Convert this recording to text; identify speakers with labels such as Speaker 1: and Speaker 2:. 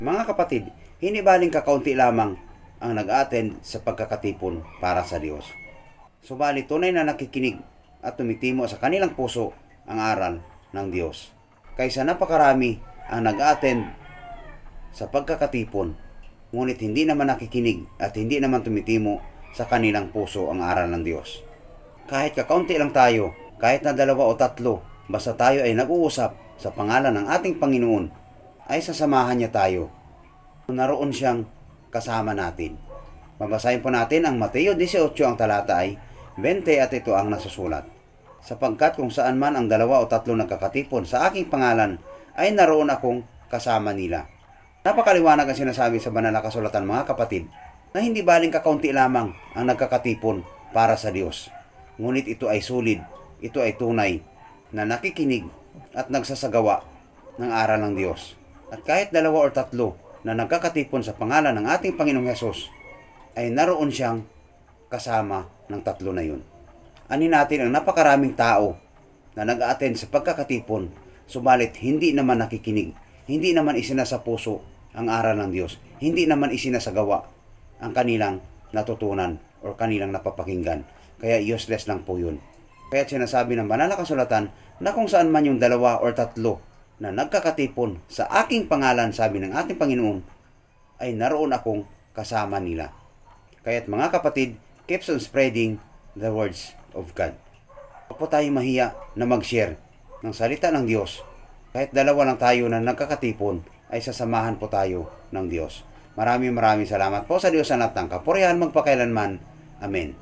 Speaker 1: Mga kapatid, hindi baling kakaunti lamang ang nag-attend sa pagkakatipon para sa Diyos. Subalit tunay na nakikinig at tumitimo sa kanilang puso ang aral ng Diyos. Kaysa napakarami ang nag-attend sa pagkakatipon, ngunit hindi naman nakikinig at hindi naman tumitimo sa kanilang puso ang aral ng Diyos. Kahit kakaunti lang tayo, kahit na 2 o 3, basta tayo ay nag-uusap sa pangalan ng ating Panginoon, ay sasamahan niya tayo. Naroon siyang kasama natin. Babasahin po natin ang Mateo 18 ang talata ay 20 at ito ang nasusulat. Sapagkat kung saan man ang 2 o 3 nagkakatipon sa aking pangalan, ay naroon akong kasama nila. Napakaliwanag ang sinasabi sa banal na kasulatan, mga kapatid, na hindi baling kakaunti lamang ang nagkakatipon para sa Diyos. Ngunit ito ay sulid, ito ay tunay na nakikinig at nagsasagawa ng aral ng Diyos. At kahit 2 o 3 na nagkakatipon sa pangalan ng ating Panginoong Hesus, ay naroon siyang kasama ng 3 na yun. Anin natin ang napakaraming tao na nag-attend sa pagkakatipon, subalit hindi naman nakikinig, hindi naman isinasa puso ang aral ng Diyos, hindi naman isinasagawa ang kanilang natutunan o kanilang napapakinggan. Kaya useless lang po yun. Kaya sinasabi ng banal na kasulatan na kung saan man yung 2 o 3 na nagkakatipon sa aking pangalan, sabi ng ating Panginoon, ay naroon akong kasama nila. Kaya't mga kapatid, keeps on spreading the words of God. Huwag po tayo mahiya na mag-share ng salita ng Diyos. Kahit 2 lang tayo na nagkakatipon, ay sasamahan po tayo ng Diyos. Maraming salamat po sa Diyos sa lahat ng kapurihan magpakailanman. Amen.